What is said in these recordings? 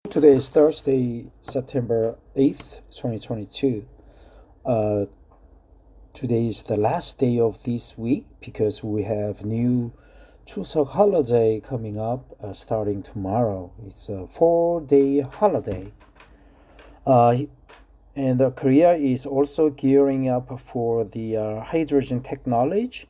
Today is Thursday, September 8th, 2022. Uh, Today is the last day of this week because we have new Chuseok holiday coming up starting tomorrow. It's a 4-day holiday. And Korea is also gearing up for the hydrogen technology.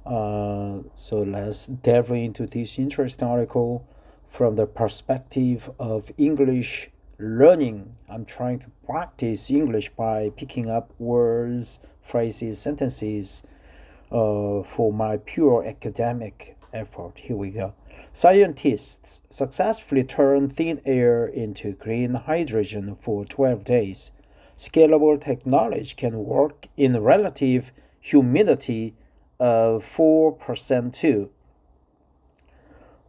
So let's delve into this interesting article from the perspective of English learning. I'm trying to practice English by picking up words, phrases, sentences for my pure academic effort. Here we go. Scientists successfully turned thin air into green hydrogen for 12 days. Scalable technology can work in relative humidity of 4% too.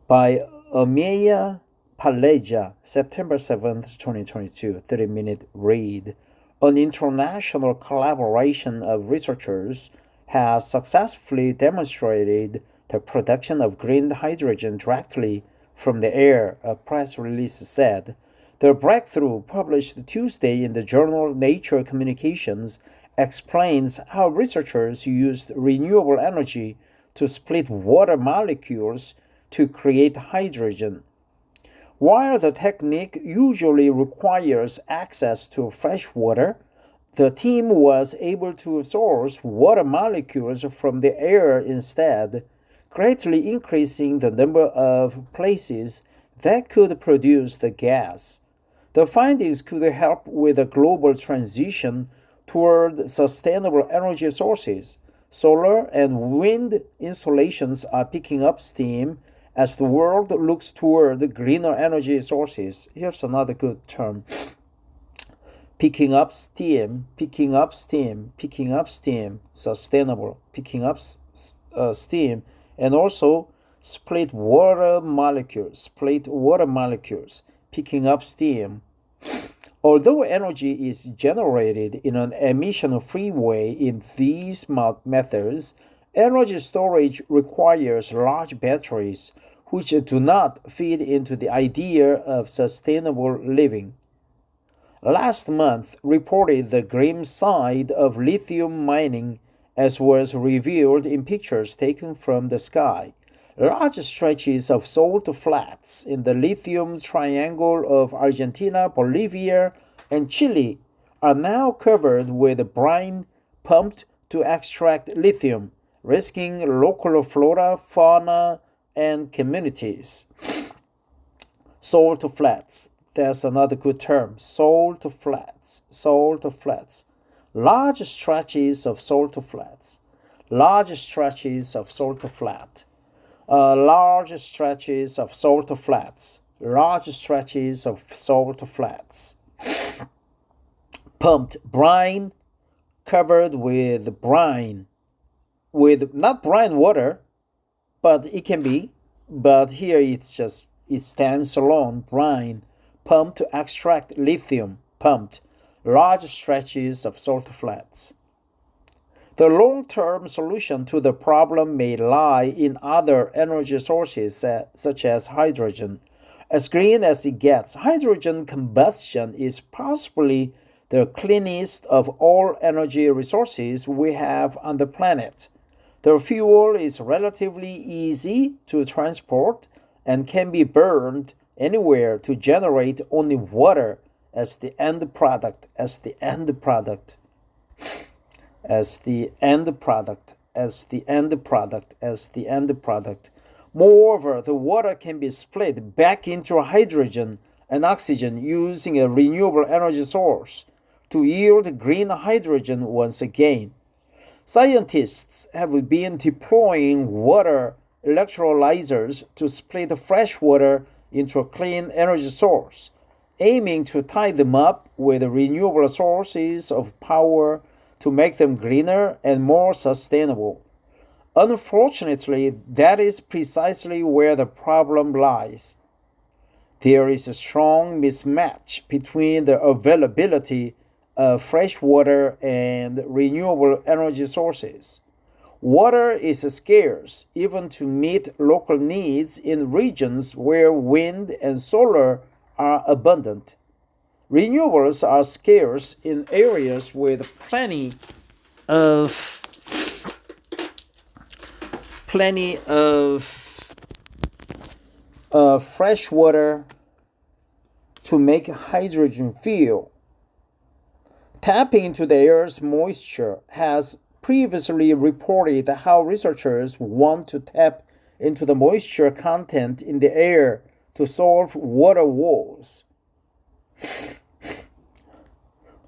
By Amelia Paleja, September 7th, 2022, 30-minute read. An international collaboration of researchers has successfully demonstrated the production of green hydrogen directly from the air, a press release said. The breakthrough, published Tuesday in the journal Nature Communications, explains how researchers used renewable energy to split water molecules to create hydrogen. While the technique usually requires access to fresh water, the team was able to source water molecules from the air instead, greatly increasing the number of places that could produce the gas. The findings could help with a global transition toward sustainable energy sources. Solar and wind installations are picking up steam as the world looks toward greener energy sources. Here's another good term. Picking up steam, sustainable, picking up steam, and also split water molecules, picking up steam. Although energy is generated in an emission-free way in these methods, energy storage requires large batteries, which do not fit into the idea of sustainable living. Last month reported the grim side of lithium mining, as was revealed in pictures taken from the sky. Large stretches of salt flats in the lithium triangle of Argentina, Bolivia, and Chile are now covered with brine pumped to extract lithium, risking local flora, fauna, and communities. Salt flats. That's another good term. Salt flats. Large stretches of salt flats. Large stretches of salt flats. Pumped brine, covered with brine, with not brine water, but it can be, but here it stands alone. Brine, pumped to extract lithium, pumped large stretches of salt flats. The long-term solution to the problem may lie in other energy sources such as hydrogen. As green as it gets, hydrogen combustion is possibly the cleanest of all energy resources we have on the planet. The fuel is relatively easy to transport and can be burned anywhere to generate only water as the end product. Moreover, the water can be split back into hydrogen and oxygen using a renewable energy source to yield green hydrogen once again. Scientists have been deploying water electrolyzers to split fresh water into a clean energy source, aiming to tie them up with renewable sources of power to make them greener and more sustainable. Unfortunately, that is precisely where the problem lies. There is a strong mismatch between the availability of fresh water and renewable energy sources. Water is scarce even to meet local needs in regions where wind and solar are abundant. Renewables are scarce in areas with of plenty of fresh water to make hydrogen fuel. Tapping into the air's moisture has previously reported how researchers want to tap into the moisture content in the air to solve water woes.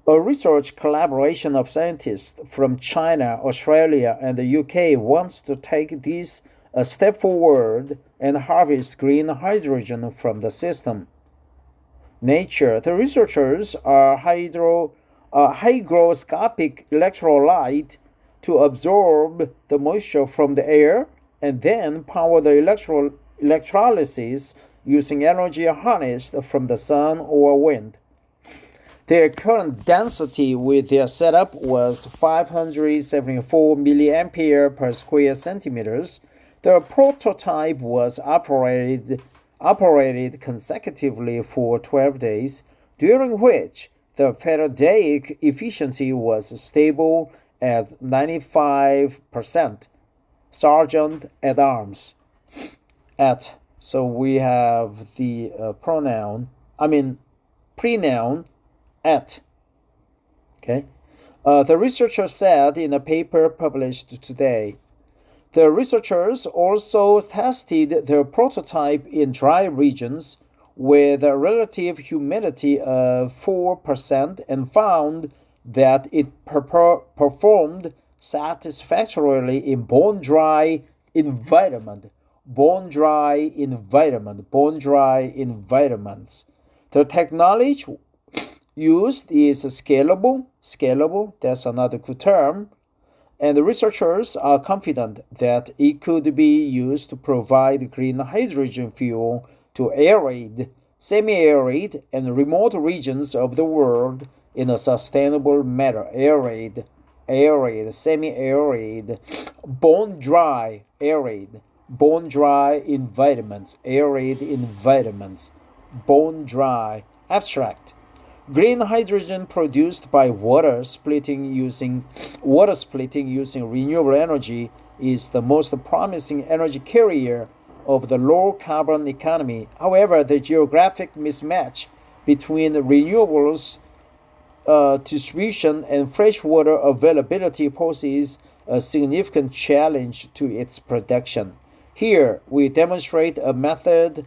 A research collaboration of scientists from China, Australia, and the UK wants to take this a step forward and harvest green hydrogen from the system. Nature, the researchers are hygroscopic electrolyte to absorb the moisture from the air and then power the electrolysis using energy harnessed from the sun or wind. Their current density with their setup was 574 milliampere per square centimeters. The prototype was operated consecutively for 12 days, during which the Faraday efficiency was stable at 95%. Sergeant at arms. So we have the pronoun at. Okay. The researcher said in a paper published today. The researchers also tested their prototype in dry regions with a relative humidity of 4% and found that it performed satisfactorily in bone-dry environments. The technology used is scalable, that's another good term, and the researchers are confident that it could be used to provide green hydrogen fuel to arid, semi-arid, and remote regions of the world in a sustainable manner. Arid, semi-arid, bone-dry environments, arid environments, bone-dry. Abstract. Green hydrogen produced by water splitting using renewable energy is the most promising energy carrier of the low carbon economy. However, the geographic mismatch between renewables distribution and freshwater availability poses a significant challenge to its production. Here, we demonstrate a method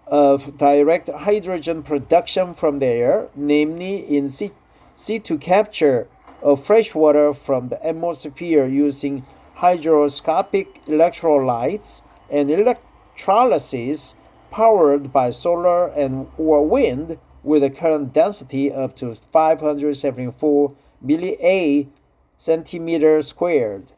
of direct hydrogen production from the air, namely in situ capture of fresh water from the atmosphere using hygroscopic electrolytes and electrolysis powered by solar and or wind with a current density up to 574 milli centimeters squared.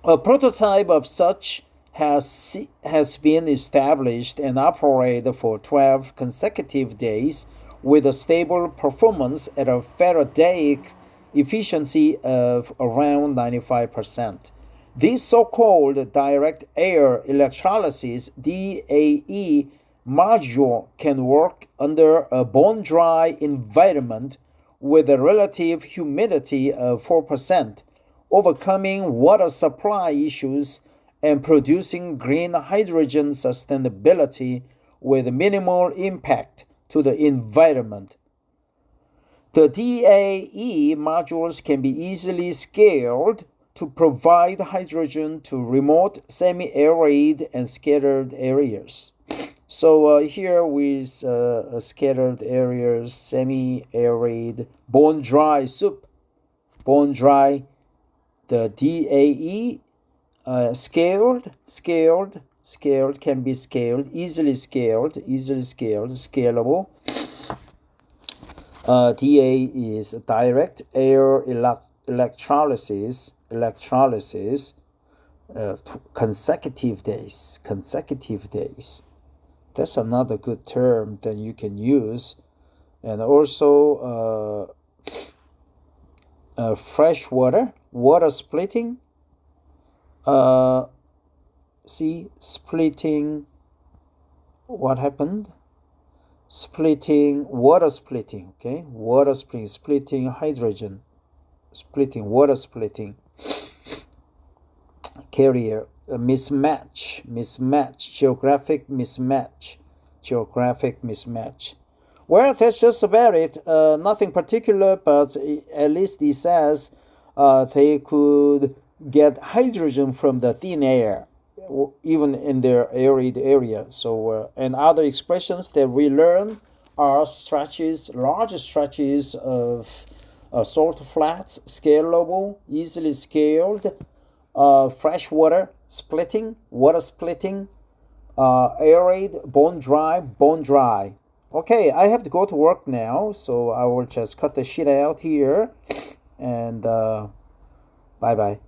A prototype of such has been established and operated for 12 consecutive days with a stable performance at a Faraday efficiency of around 95%. This so-called direct air electrolysis DAE module can work under a bone-dry environment with a relative humidity of 4%, overcoming water supply issues and producing green hydrogen sustainability with minimal impact to the environment. The DAE modules can be easily scaled to provide hydrogen to remote, semi-arid, and scattered areas. So here with scattered areas, semi-arid, bone-dry, the DAE scaled can be scaled, easily scalable. DA is direct air electrolysis, consecutive days. That's another good term that you can use. And also fresh water splitting. Splitting, what happened? splitting, water splitting, okay? Water splitting, splitting hydrogen, splitting, water splitting. Carrier, mismatch, geographic mismatch. Well, that's just about it. Nothing particular, but at least it says they could get hydrogen from the thin air, even in their arid area. So, and other expressions that we learn are stretches, large stretches of salt flats, scalable, easily scaled, fresh water splitting, arid, bone dry. Okay, I have to go to work now, so I will just cut the shit out here, and bye bye.